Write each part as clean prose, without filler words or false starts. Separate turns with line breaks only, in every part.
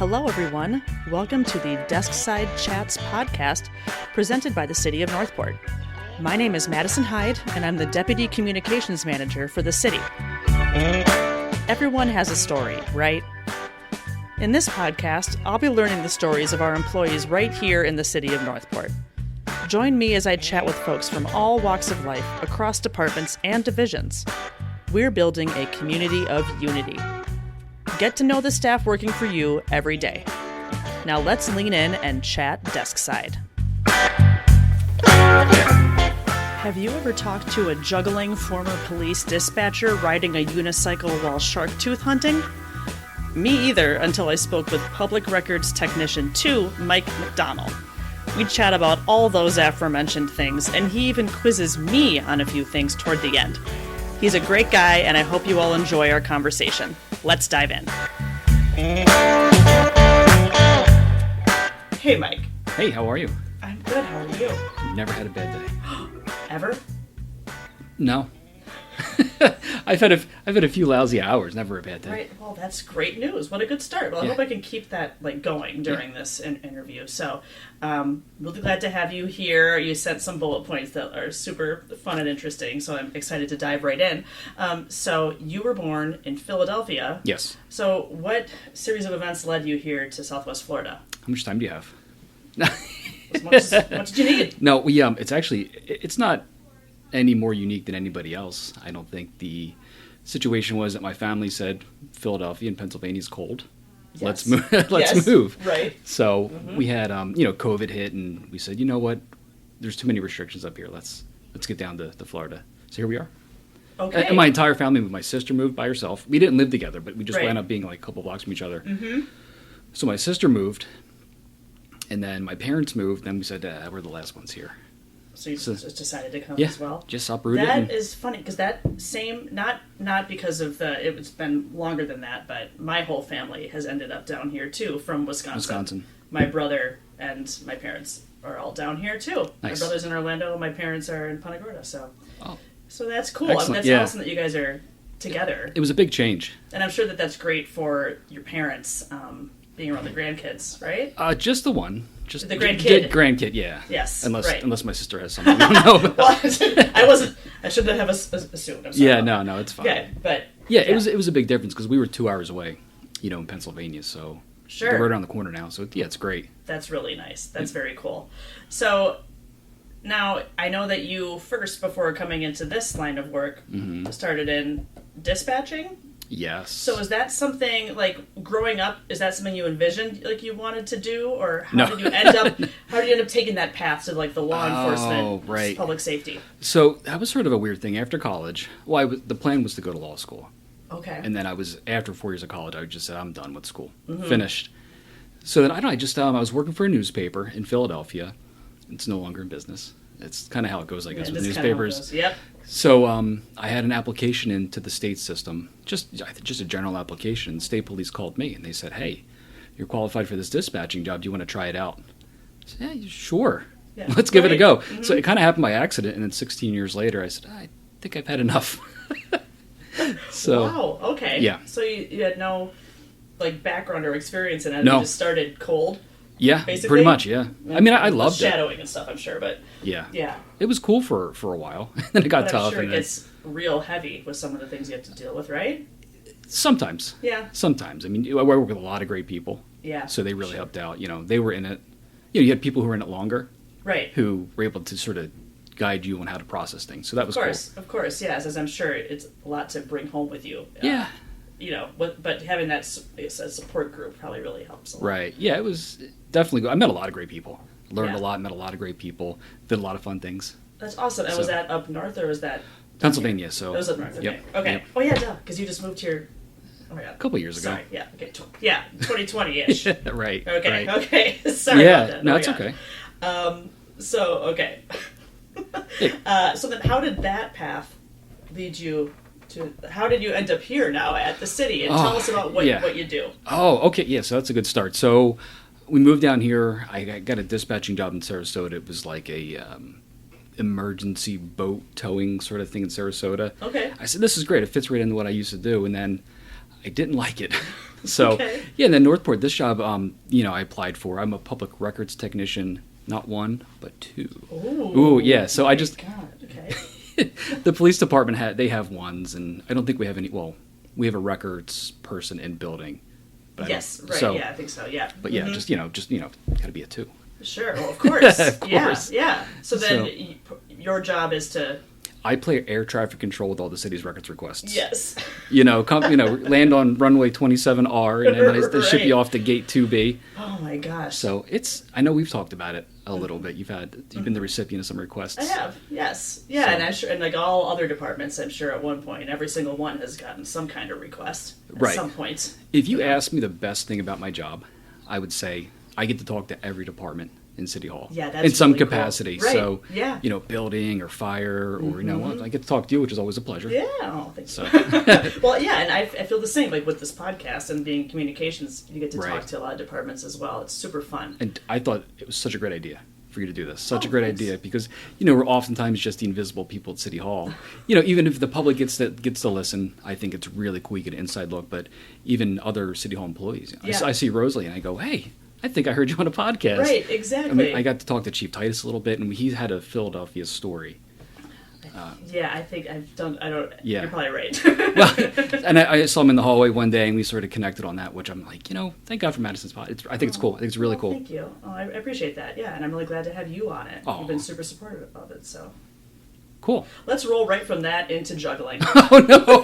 Hello, everyone. Welcome to the Deskside Chats podcast presented by the City of Northport. My name is Madison Hyde, and I'm the Deputy Communications Manager for the city. Everyone has a story, right? In this podcast, I'll be learning the stories of our employees right here in the City of Northport. Join me as I chat with folks from all walks of life across departments and divisions. We're building a community of unity. Get to know the staff working for you every day. Now let's lean in and chat Deskside. Have you ever talked to a juggling former police dispatcher riding a unicycle while shark tooth hunting? Me either, until I spoke with Public Records Technician 2, Mike McDonnell. We chat about all those aforementioned things, and he even quizzes me on a few things toward the end. He's a great guy, and I hope you all enjoy our conversation. Let's dive in. Hey, Mike.
Hey, how are you?
I'm good. How are you?
Never had a bad day.
Ever?
No. I've had a few lousy hours. Never a bad day.
Right. Well, that's great news. What a good start. Well, I hope I can keep that going during this interview. So, really glad to have you here. You sent some bullet points that are super fun and interesting. So I'm excited to dive right in. So you were born in Philadelphia.
Yes.
So what series of events led you here to Southwest Florida?
How much time do you have?
As much as you need.
No, it's not any more unique than anybody else. I don't think. The situation was that my family said Philadelphia and Pennsylvania is cold.
Yes.
Let's move. Let's move.
Right.
So we had COVID hit, and we said, you know what? There's too many restrictions up here. Let's get down to Florida. So here we are.
Okay.
And my entire family moved. My sister moved by herself. We didn't live together, but we just
Right.
wound up being like a couple blocks from each other.
Mm-hmm.
So my sister moved, and then my parents moved. Then we said, we're the last ones here.
So you just decided to come
Yeah,
as well?
just uprooted.
That is funny, because that same, not because of it's been longer than that, but my whole family has ended up down here too, from Wisconsin. My brother and my parents are all down here too.
Nice.
My brother's in Orlando, my parents are in Punta Gorda, so that's cool.
Excellent.
That's awesome that you guys are together.
It was a big change.
And I'm sure that that's great for your parents, being around the grandkids, right?
Just the one. Just
the grandkid.
Grandkid, yeah.
Yes,
Unless my sister has something. I don't know.
Well, I shouldn't have assumed. I'm sorry.
Yeah, no, it's fine.
Okay, but
it was a big difference because we were 2 hours away, in Pennsylvania. So
sure,
we're right around the corner now. So it's great.
That's really nice. That's very cool. So now I know that you first, before coming into this line of work, started in dispatching.
Yes.
So is that something, like, growing up, is that something you envisioned, like, you wanted to do? Or how did you end up taking that path to, like, the law enforcement,
right.
public safety?
So that was sort of a weird thing. After college, the plan was to go to law school.
Okay.
And then after 4 years of college, I just said, I'm done with school. Finished. So then, I was working for a newspaper in Philadelphia. It's no longer in business. It's kind of how it goes, I guess, with newspapers.
Yep.
So I had an application into the state system, just a general application. The state police called me, and they said, hey, you're qualified for this dispatching job. Do you want to try it out? I said, yeah, sure. Yeah. Let's give it a go. Mm-hmm. So it kind of happened by accident, and then 16 years later, I said, I think I've had enough. So,
wow, okay.
Yeah.
So you had no, like, background or experience in it.
No.
You just started cold?
Yeah,
basically?
Pretty much, yeah. I mean, I loved
shadowing and stuff, I'm sure, but...
Yeah. It was cool for a while, and then it got tough.
I'm sure it gets real heavy with some of the things you have to deal with, right?
Sometimes. Yeah. Sometimes. I mean, I work with a lot of great people.
Yeah.
So they really helped out. They were in it. You had people who were in it longer.
Right.
Who were able to sort of guide you on how to process things. So that was cool.
Of course, yes. As I'm sure it's a lot to bring home with you.
Yeah.
But having that support group probably really helps a lot.
Right. Yeah, it was definitely good. I met a lot of great people. Learned a lot, met a lot of great people. Did a lot of fun things.
That's awesome. And was that up north or was that...
Pennsylvania, so...
It was up north, okay.
Yep.
Okay.
Yep.
Oh, yeah, duh, because you just moved here... Oh, my God.
A couple years ago.
Sorry, yeah, okay. 2020-ish.
Right.
Okay,
right.
Okay. Sorry about that.
No, it's okay.
Okay. So then how did that path lead you to... How did you end up here now at the city? And tell us about what you do.
Oh, okay. Yeah, so that's a good start. So we moved down here. I got a dispatching job in Sarasota. It was like a emergency boat towing sort of thing in Sarasota.
Okay.
I said, this is great. It fits right into what I used to do. And then I didn't like it. So,
Okay.
yeah, and then Northport, this job, I applied for. I'm a public records technician, not one, but two. Ooh, yeah. So I just,
God, okay.
the police department they have ones, and I don't think we have any. Well, we have a records person in building. But
Yes, right.
So,
yeah, I think so. Yeah.
but yeah, just got to be a two.
Sure. Well, of course.
Of course.
Yeah. So then your job is to.
I play air traffic control with all the city's records requests.
Yes.
Land on runway 27R, and then they ship you off to gate 2B.
Oh my gosh.
So I know we've talked about it a little bit. You've been the recipient of some requests.
I have, yes. Yeah,
So-
and I'm sure, and like all other departments, I'm sure at one point, every single one has gotten some kind of request at
Right.
some point.
If you ask me the best thing about my job, I would say I get to talk to every department in City Hall.
Yeah, that's
in some
really cool.
capacity.
Right.
So,
Yeah.
building or fire or, I get to talk to you, which is always a pleasure.
Yeah, oh, thanks.
So,
Well, yeah, and I feel the same, like with this podcast and being communications, you get to
Right.
talk to a lot of departments as well. It's super fun.
and I thought it was such a great idea for you to do this. Such a
Oh,
great
thanks.
idea because, we're oftentimes just the invisible people at City Hall. Even if the public gets to listen, I think it's really cool. You get an inside look, but even other City Hall employees.
Yeah.
I see Rosalie and I go, hey, I think I heard you on a podcast.
Right, exactly.
I mean, I got to talk to Chief Titus a little bit, and he had a Philadelphia story.
Yeah, I think I've done,
Yeah.
you're probably right.
Well, and I saw him in the hallway one day, and we sort of connected on that, which I'm like, thank God for Madison's pod. I think it's cool. I think it's really
Well,
cool.
Thank you. Oh, I appreciate that. Yeah, and I'm really glad to have you on it.
Oh.
You've been super supportive of it, so.
Cool.
Let's roll right from that into juggling.
Oh, no.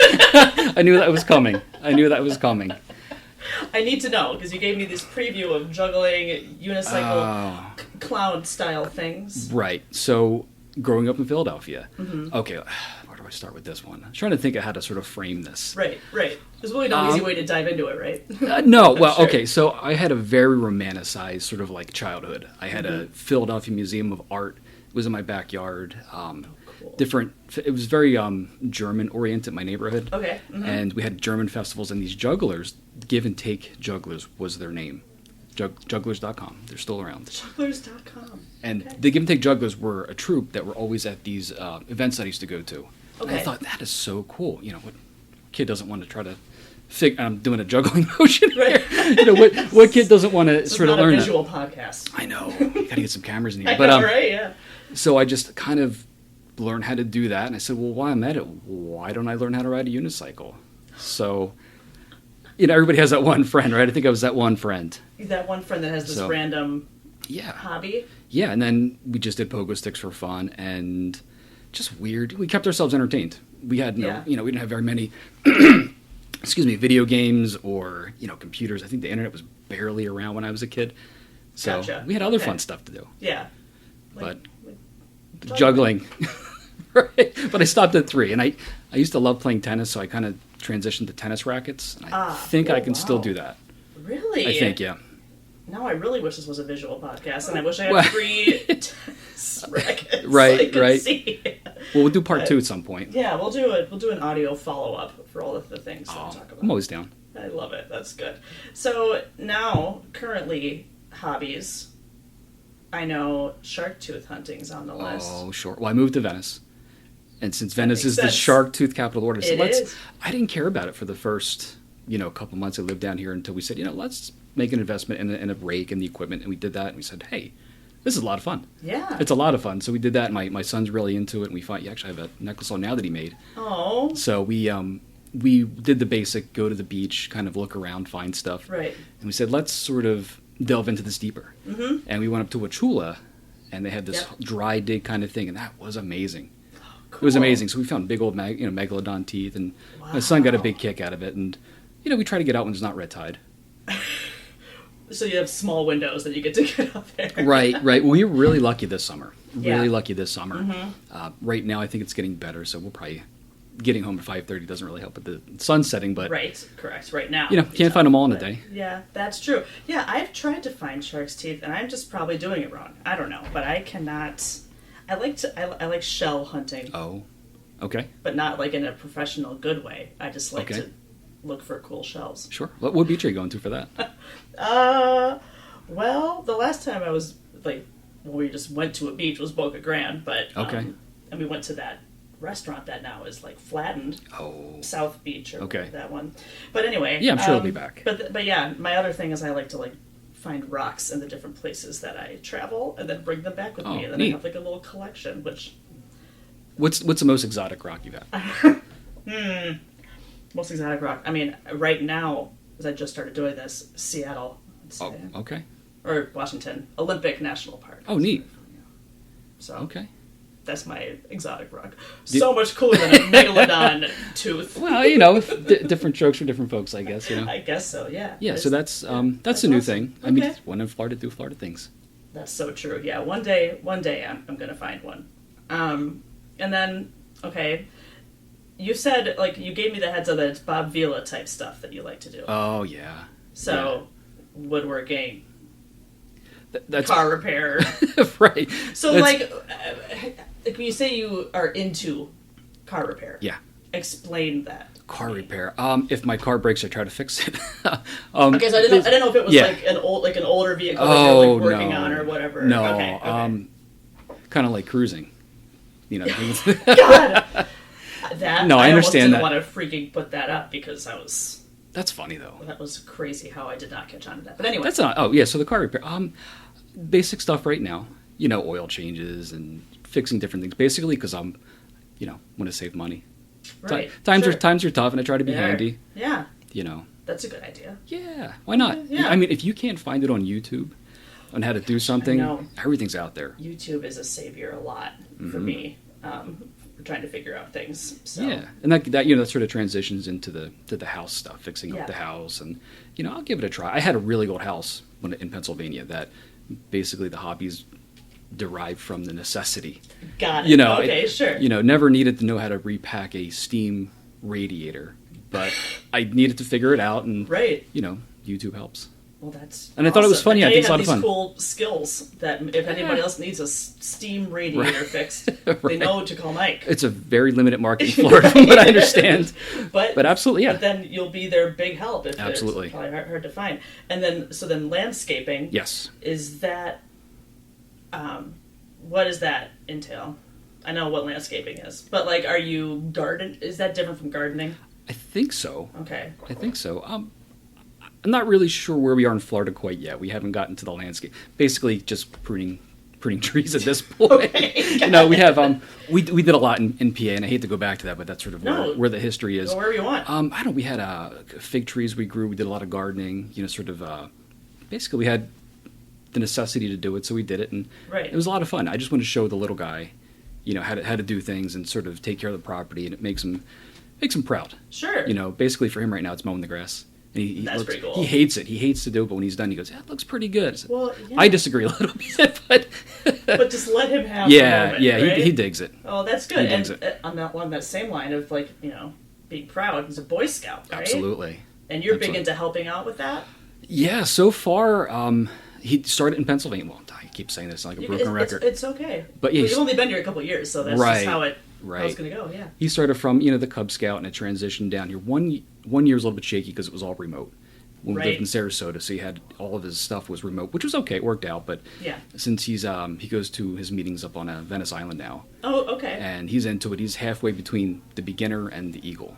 I knew that was coming.
I need to know, because you gave me this preview of juggling, unicycle, clown style things.
Right. So, growing up in Philadelphia.
Mm-hmm.
Okay, where do I start with this one? I'm trying to think of how to sort of frame this.
Right. There's really no easy way to dive into it, right?
No, well,
Sure.
okay, so I had a very romanticized sort of like childhood. I had a Philadelphia Museum of Art. It was in my backyard.
Cool.
It was very German oriented, my neighborhood.
Okay. Mhm.
And we had German festivals, and these jugglers, Give and Take Jugglers was their name. Jugglers.com. They're still around.
Jugglers.com.
And
Okay.
the Give and Take Jugglers were a troupe that were always at these events that I used to go to. And I
Okay.
thought, that is so cool. What kid doesn't want to try to I'm doing a juggling motion here. What kid doesn't want to
This is
sort of
not
learn
a
that?
visual podcast.
I know. You got to get some cameras in here.
I
But
know, right? Yeah.
so I just kind of learned how to do that, and I said, well, while I'm at it, why don't I learn how to ride a unicycle? So, everybody has that one friend, right? I think I was that one friend.
That one friend that has this
So-
random
Yeah.
hobby.
Yeah, and then we just did pogo sticks for fun, and just weird. We kept ourselves entertained. We had
Yeah.
we didn't have very many, video games or, computers. I think the internet was barely around when I was a kid. So
Gotcha.
we had other
Okay.
fun stuff to do.
Yeah.
But
like
juggling. Right. But I stopped at 3, and I used to love playing tennis, so I kind of transitioned to tennis rackets. And I think I can still
wow.
do that.
Really?
I think, yeah.
Now I really wish this was a visual podcast, and I wish I
Well-
had free tennis rackets.
Right,
so I could
right.
See.
Well, we'll do part 2 at some point.
Yeah, we'll do it. We'll do an audio follow up for all of the things that we'll talk about.
I'm always down.
I love it. That's good. So now, currently, hobbies. I know shark tooth hunting's on the list.
Oh, sure. Well, I moved to Venice. And since Venice
makes
is the
sense.
shark tooth capital of the world, I said,
It is.
I didn't care about it for the first, couple months I lived down here until we said, let's make an investment in a rake and the equipment. And we did that. And we said, hey, this is a lot of fun.
Yeah.
It's a lot of fun. So we did that. And my son's really into it. And we thought, you actually have a necklace on now that he made.
Oh.
So we did the basic, go to the beach, kind of look around, find stuff.
Right.
And we said, let's sort of delve into this deeper.
Mm-hmm.
And we went up to Wachula, and they had this
Yep.
dry dig kind of thing, and that was amazing.
Cool.
It was amazing. So we found big old megalodon teeth, and my son got a big kick out of it. And we try to get out when it's not red tide.
So you have small windows that you get to get up there.
Right. Well, we were really lucky this summer.
Yeah.
Really lucky this summer.
Mm-hmm.
Right now, I think it's getting better. So we'll probably getting home at 5:30 doesn't really help with the sun setting, but
Right. Correct. Right now.
can't find them all in a day.
Yeah, that's true. Yeah, I've tried to find shark's teeth, and I'm just probably doing it wrong. I don't know, but I cannot. I like shell hunting,
Oh, okay,
but not like in a professional good way. I just like
Okay.
to look for cool shells.
sure. What beach are you going to for that?
Well, the last time I was we just went to a beach was Boca Grande, but
Okay.
and we went to that restaurant that now is like flattened.
Oh.
South Beach or
Okay.
that one. But anyway.
Yeah, I'm sure it'll be back.
But yeah, my other thing is I like to like find rocks in the different places that I travel and then bring them back with me. And then
neat.
I have like a little collection, which...
What's the most exotic rock you've had?
Most exotic rock. I mean, right now, as I just started doing this, Seattle.
Oh, okay.
Or Washington. Olympic National Park.
Oh, neat.
So
Okay.
that's my exotic rock. So much cooler than a megalodon tooth.
Well, you know, different strokes for different folks, I guess. You know.
I guess so. Yeah.
Yeah. So that's a new
awesome.
thing.
Okay.
I mean, one in Florida do Florida things.
That's so true. Yeah. One day, I'm gonna find one. And then, okay, you said like you gave me the heads up that it's Bob Vila type stuff that you like to do.
Oh yeah.
So, woodworking.
That's
Car repair.
right.
So, like when you say you are into car repair,
Yeah.
Explain that.
Car repair. If my car breaks, I try to fix it.
Okay, so I didn't know if it was like an older vehicle that you're like working on or whatever.
No.
Okay.
Kind of like cruising. You know.
God. That
No, I understand
didn't
that.
want to freaking put that up because
That's funny though.
that was crazy how I did not catch on to that. But anyway,
That's not. Oh yeah. So the car repair. Basic stuff right now. You know, oil changes and fixing different things. Basically, because I'm, want to save money.
right.
Times
sure.
are tough, and I try to be handy.
Yeah,
You know.
that's a good idea.
Yeah. Why not?
Yeah.
I mean, if you can't find it on YouTube on how to do something,
know.
everything's out there.
YouTube is a savior a lot for me. For trying to figure out things. So.
Yeah, and that sort of transitions into the house stuff, fixing
Yeah.
up the house, and I'll give it a try. I had a really old house in Pennsylvania that basically the hobbies derived from the necessity.
Got it. Okay, sure.
Never needed to know how to repack a steam radiator, but I needed to figure it out, and
right.
YouTube helps.
Well, that's
And I thought it was funny. I think it's a lot of
these
fun.
cool skills that if anybody else needs a steam radiator fixed, they know to call Mike.
It's a very limited market in Florida, from what I understand.
But
absolutely, yeah.
But then you'll be their big help if
Absolutely.
it's probably hard to find. And then landscaping.
Yes.
Is that what does that entail? I know what landscaping is, but like, are you garden? Is that different from gardening?
I think so.
Okay.
I think so. I'm not really sure where we are in Florida quite yet. We haven't gotten to the landscape. Basically, just pruning trees at this point.
Okay,
we have we did a lot in PA, and I hate to go back to that, but that's sort of where the history is.
Go wherever you want.
I don't. We had fig trees we grew. We did a lot of gardening. Basically we had the necessity to do it, so we did it, and
Right.
it was a lot of fun. I just want to show the little guy, how to do things and sort of take care of the property, and it makes him proud.
Sure.
Basically for him right now, it's mowing the grass. And
That's pretty cool.
He hates it. He hates to do it, but when he's done, he goes, "Yeah, it looks pretty good." I said,
Well, yeah.
I disagree a little bit, but
But just let him have
yeah,
the moment,
yeah,
right?
he digs it.
Oh, that's good.
He digs
And
it.
on that same line of like, being proud, he's a Boy Scout, right?
Absolutely.
And you're
Absolutely.
big into helping out with that?
Yeah, so far, he started in Pennsylvania. Well, I keep saying this like a broken record.
It's okay.
But yeah,
you've only been here a couple of years, so that's
Right,
just how it's
right.
going to go, yeah.
He started from, the Cub Scout, and it transitioned down here. One year was a little bit shaky because it was all remote. When we
Right.
lived in Sarasota, so he had all of his stuff was remote, which was okay. It worked out, but
Yeah.
since he goes to his meetings up on Venice Island now,
Oh, okay.
and he's into it. He's halfway between the beginner and the eagle.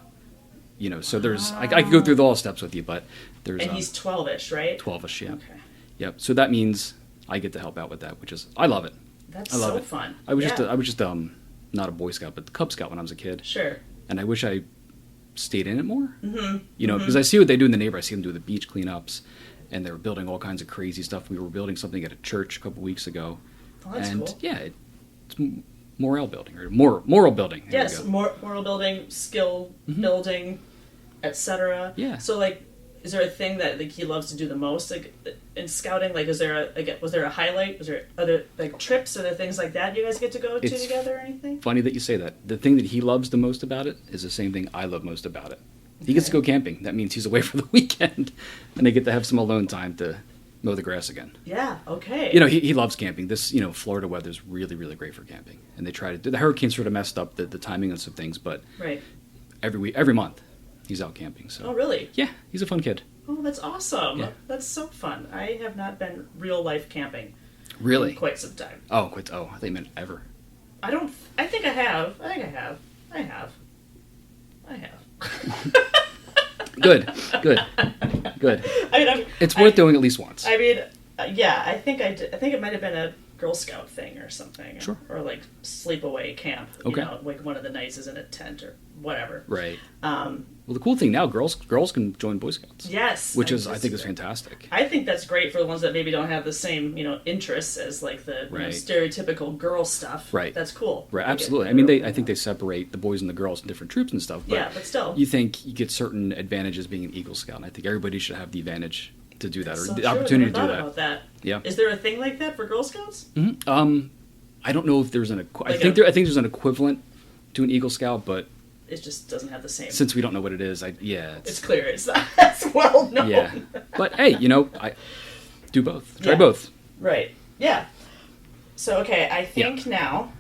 So there's I could go through all the steps with you, but there's
And he's 12-ish, right?
12ish, yeah.
Okay.
Yep. So that means I get to help out with that, which is I love it.
That's
I love
so
it.
fun.
I was
Yeah.
just not a Boy Scout, but the Cub Scout when I was a kid,
Sure.
and I wish I stayed in it more. Mm-hmm. Because I see what they do in the neighborhood. I see them do the beach cleanups, and they were building all kinds of crazy stuff. We were building something at a church a couple weeks ago,
Oh, that's
and
cool.
yeah, it's morale building or moral building. There
Yes,
we go.
moral building, skill building, etc.
Yeah.
So, like, is there a thing that like he loves to do the most, like in scouting? Like, was there a highlight? Was there other like trips or things like that you guys get to go to
It's
together or anything?
Funny that you say that. The thing that he loves the most about it is the same thing I love most about it. He gets to go camping. That means he's away for the weekend, and they get to have some alone time to mow the grass again.
Yeah. Okay.
He loves camping. This, Florida weather's really, really great for camping. And they try to do, the hurricane sort of messed up the timing on some things, but
Right.
every month he's out camping. So
Oh, really?
yeah, he's a fun kid.
Oh, that's awesome.
Yeah.
That's so fun. I have not been real life camping
Really?
in quite some time.
Oh, I thought you meant ever.
I think I have. I have.
Good.
I mean,
It's worth doing at least once.
I mean, yeah, I think I did. I think it might have been a Girl Scout thing or something.
Sure.
Or like sleepaway camp.
Okay.
You know, like one of the nights is in a tent or whatever.
Right. Well, the cool thing now, girls can join Boy Scouts.
Yes.
Which I think is fantastic.
I think that's great for the ones that maybe don't have the same, interests as like the stereotypical girl stuff.
Right.
That's cool.
Right. Absolutely. I mean, I think they separate the boys and the girls in different troops and stuff. But
yeah, but still,
you think you get certain advantages being an Eagle Scout, and I think everybody should have the advantage to do that,
that's
or
so
the
true.
opportunity to
I never
do
thought
that.
about that.
Yeah.
Is there a thing like that for Girl Scouts?
Mm-hmm. I don't know if there's an. I think there's an equivalent to an Eagle Scout, but
it just doesn't have the same.
Since we don't know what it is,
it's clear it's not as well known.
Yeah, but hey, I do both. Try both.
Right. Yeah. So okay, I think now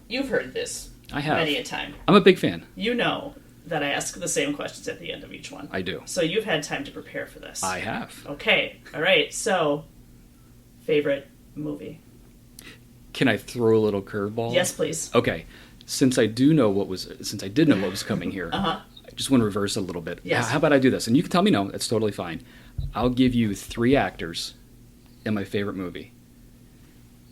you've heard this.
I have
many a time.
I'm a big fan.
You know that I ask the same questions at the end of each one.
I do.
So you've had time to prepare for this.
I have.
Okay. All right. So, favorite movie?
Can I throw a little curveball?
Yes, please.
Okay. Since I did know what was coming here, I just want to reverse it a little bit.
Yes.
How about I do this? And you can tell me no. That's totally fine. I'll give you 3 actors in my favorite movie,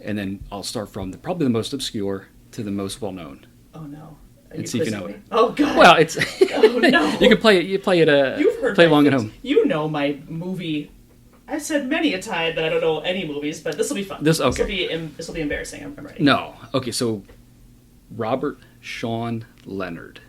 and then I'll start from probably the most obscure to the most well known.
Oh no.
And see if you know it.
Oh god.
Well, it's
oh no.
You can play it. You play it.
You've heard
play along at home.
You know my movie. I've said many a time that I don't know any movies, but this will be fun. This will be embarrassing. I'm ready.
No. Okay. So, Robert Sean Leonard.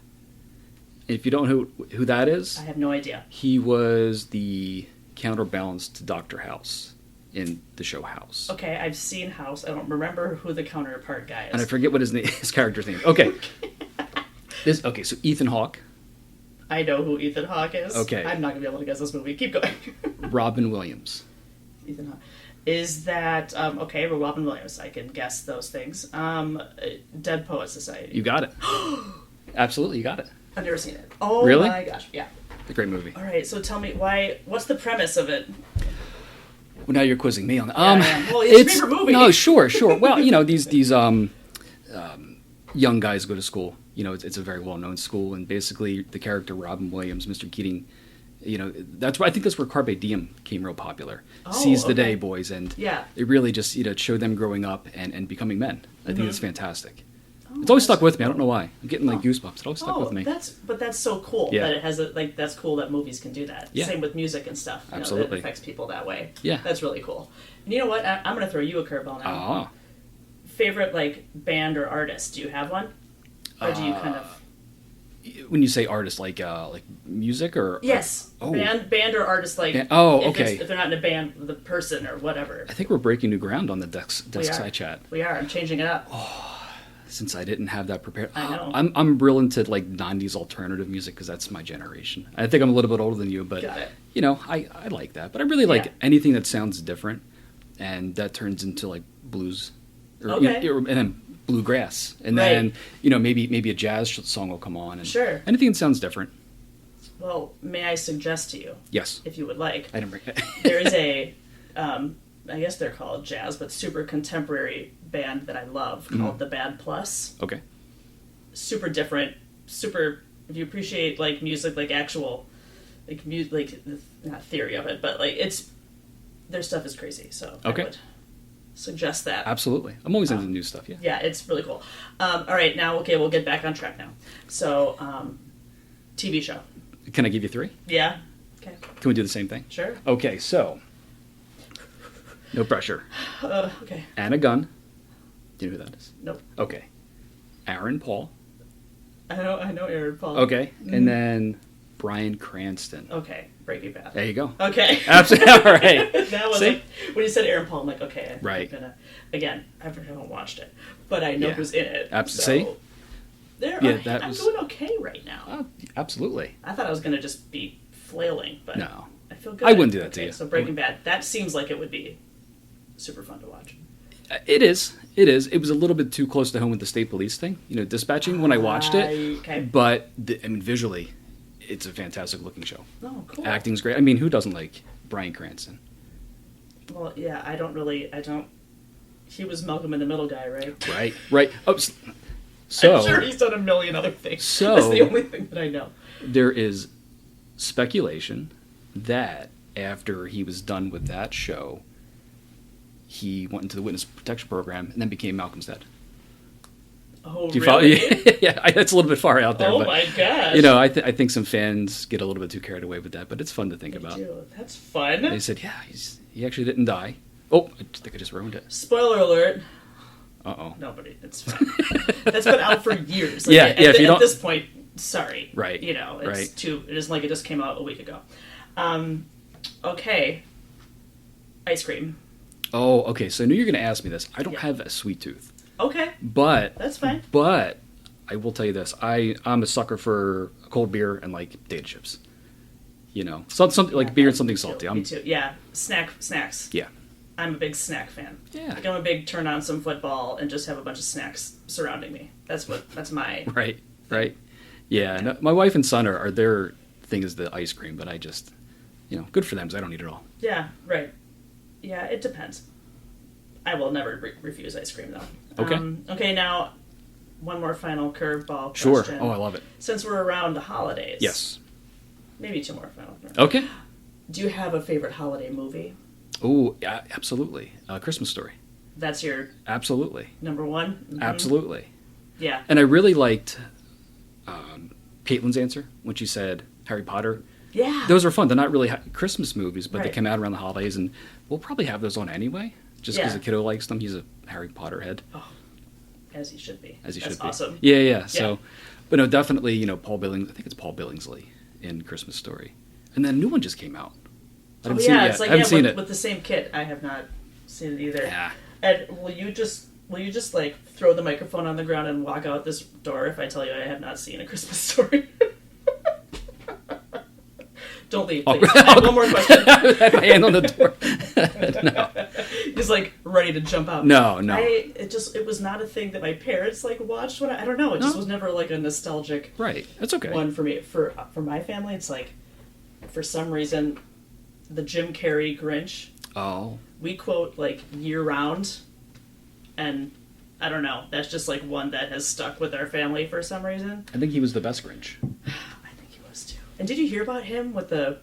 If you don't know who that is,
I have no idea.
He was the counterbalance to Dr. House in the show House.
Okay, I've seen House. I don't remember who the counterpart guy is.
And I forget what his character's name. Okay. So Ethan Hawke.
I know who Ethan Hawke is.
Okay.
I'm not going to be able to guess this movie. Keep going.
Robin Williams.
Ethan Hawke. Is that... okay, Robin Williams. I can guess those things. Dead Poet Society.
You got it. Absolutely, you got it.
I've never seen it. Oh
really?
My gosh, yeah.
It's a great movie.
All right, so tell me, what's the premise of it?
Well, now you're quizzing me on that.
Well, it's your favorite movie.
No, sure. Well, these young guys go to school. It's a very well-known school, and basically the character Robin Williams, Mr. Keating, I think that's where Carpe Diem became real popular. Seize the day, boys, and it really just showed them growing up and becoming men. I think it's fantastic. It's always stuck with me. I don't know why. I'm getting goosebumps. It always stuck with me.
That's so cool that it has that's cool that movies can do that.
Yeah.
Same with music and stuff.
Absolutely.
That affects people that way.
Yeah.
That's really cool. And you know what? I'm going to throw you a curveball now.
Ah.
Favorite band or artist? Do you have one? Or do you kind of...
When you say artist, like music or...
Yes. Band or artist,
okay.
If they're not in a band, the person or whatever.
I think we're breaking new ground on the Deskside chat.
We are. I'm changing it up.
Oh, since I didn't have that prepared.
I know.
I'm real into 90s alternative music because that's my generation. I think I'm a little bit older than you, but
got it.
I like that. But I really like anything that sounds different, and that turns into blues, and then bluegrass, and then maybe a jazz song will come on, and anything that sounds different.
Well, may I suggest to you?
Yes,
if you would like.
I didn't bring that.
There is a, I guess they're called jazz, but super contemporary band that I love called The Bad Plus.
Okay.
Super different. Super. If you appreciate music, actual, music, not theory of it, but it's their stuff is crazy. So I would suggest that.
Absolutely. I'm always into new stuff.
Yeah, it's really cool. All right, now we'll get back on track now. So, TV show.
Can I give you 3?
Yeah. Okay.
Can we do the same thing?
Sure.
Okay, so no pressure.
Okay.
Anna Gunn. Do you know who that is?
Nope.
Okay. Aaron Paul.
I know Aaron Paul.
Okay. Mm-hmm. And then Bryan Cranston.
Okay. Breaking Bad.
There you go.
Okay.
Absolutely. All right.
That was when you said Aaron Paul, I'm like, okay.
Right.
Again, I haven't watched it, but I know who's in it.
Absolutely.
So I'm doing okay right now.
Absolutely.
I thought I was going to just be flailing, but
no.
I feel good.
I wouldn't do that to you.
So Breaking Bad, that seems like it would be super fun to watch.
It is. It was a little bit too close to home with the state police thing, dispatching when I watched it.
Okay.
But visually, it's a fantastic looking show.
Oh, cool.
Acting's great. I mean, who doesn't like Bryan Cranston?
Well, yeah, I don't. He was Malcolm in the Middle guy, right?
Right. Oh, So
I'm sure he's done a million other things.
So
that's the only thing that I know.
There is speculation that after he was done with that show, he went into the witness protection program and then became Malcolm's dad.
Oh,
Do you
really?
follow? Yeah, that's a little bit far out there.
Oh,
but,
my gosh.
You know, I think some fans get a little bit too carried away with that, but it's fun to think about.
Do. That's fun.
They said, yeah, he actually didn't die. Oh, I think I just ruined it.
Spoiler alert.
Uh-oh.
Nobody. It's fine. That's been out for years.
Yeah, if you don't...
At this point, sorry.
Right.
You know, it's
right.
it isn't like it just came out a week ago. Okay. Ice cream.
Oh, okay. So I knew you were going to ask me this. I don't have a sweet tooth.
Okay.
But...
That's fine.
But I will tell you this. I'm a sucker for a cold beer and, like, potato chips. You know, something like beer and something salty.
Me too. Yeah. Snacks.
Yeah.
I'm a big snack fan.
Yeah.
Like I'm a big turn on some football and just have a bunch of snacks surrounding me. That's my...
Right. Yeah. No, my wife and son are their thing is the ice cream, but I just, you know, good for them because I don't eat it all.
Yeah, right. Yeah, it depends. I will never refuse ice cream, though.
Okay.
Okay, now, one more final curveball
Sure.
question.
Oh, I love it.
Since we're around the holidays.
Yes.
Maybe two more final.
Okay.
Do you have a favorite holiday movie?
Oh, yeah, absolutely. Christmas Story.
That's your...
Absolutely.
Number one? Mm-hmm.
Absolutely.
Yeah.
And I really liked Caitlin's answer when she said Harry Potter.
Yeah.
Those are fun. They're not really Christmas movies, but
right.
they come out around the holidays, and we'll probably have those on anyway, just because the kiddo likes them. He's a Harry Potter head.
Oh, as he should be.
As he
That's
should be.
Awesome.
Yeah. So, but no, definitely, you know, I think it's Paul Billingsley in Christmas Story. And then a new one just came out. I haven't seen it yet.
It's like,
I haven't seen it.
With the same kit. I have not seen it either.
Yeah.
And will you just like throw the microphone on the ground and walk out this door if I tell you I have not seen A Christmas Story? Don't leave, please. I have one more question.
I have my hand on the door. No.
He's like ready to jump out.
No.
It was not a thing that my parents like watched when I don't know. It just was never like a nostalgic
right. That's okay.
one for me. For my family, it's like for some reason the Jim Carrey Grinch.
Oh.
We quote like year round, and I don't know. That's just like one that has stuck with our family for some reason.
I think he was the best Grinch.
I think he was too. And did you hear about him with the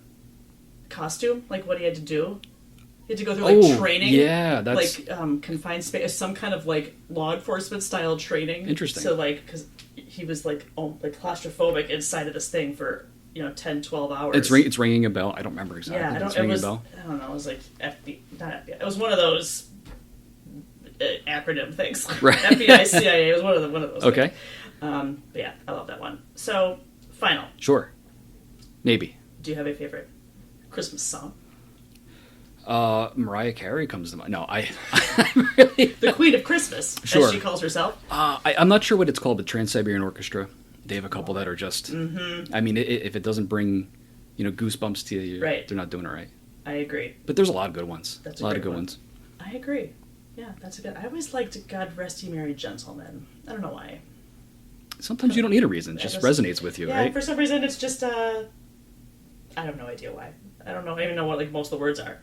costume? Like what he had to do? He had to go through like training.
Yeah, that's
like confined space, some kind of like law enforcement style training.
Interesting.
So like, because he was like claustrophobic inside of this thing for 10, 12 hours.
It's ringing a bell. I don't remember exactly.
Yeah,
it's ringing a bell.
I don't know. It was like not FBI. It was one of those acronym things.
Right.
FBI, CIA. It was one of those.
Okay.
Things. But yeah, I love that one. So final.
Sure. Maybe.
Do you have a favorite Christmas song?
Mariah Carey comes to mind. No, I really...
The Queen of Christmas,
sure.
as she calls herself.
I'm not sure what it's called, but Trans-Siberian Orchestra. They have a couple that are just... Mm-hmm. I mean, if it doesn't bring, goosebumps to you,
right.
They're not doing it right.
I agree.
But there's a lot of good ones.
That's
a lot of good ones.
I agree. Yeah, that's a good... I always liked God Rest Ye Merry Gentlemen. I don't know why.
Sometimes you don't need a reason. It just resonates with you, right?
Yeah, for some reason it's just... I have no idea why. I don't even know what like most of the words are.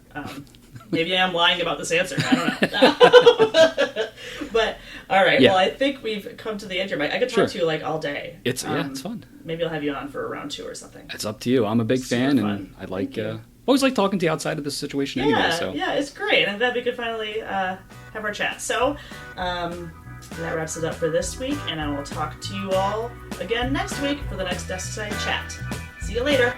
Maybe I am lying about this answer. I don't know. But all right. Yeah. Well, I think we've come to the end here. I could talk to you like all day.
It's fun.
Maybe I'll have you on for a round 2 or something.
It's up to you. I'm a big fan, and I like. Always like talking to you outside of this situation anyway. So
yeah, it's great. I'm glad we could finally have our chat. So that wraps it up for this week, and I will talk to you all again next week for the next Deskside chat. See you later.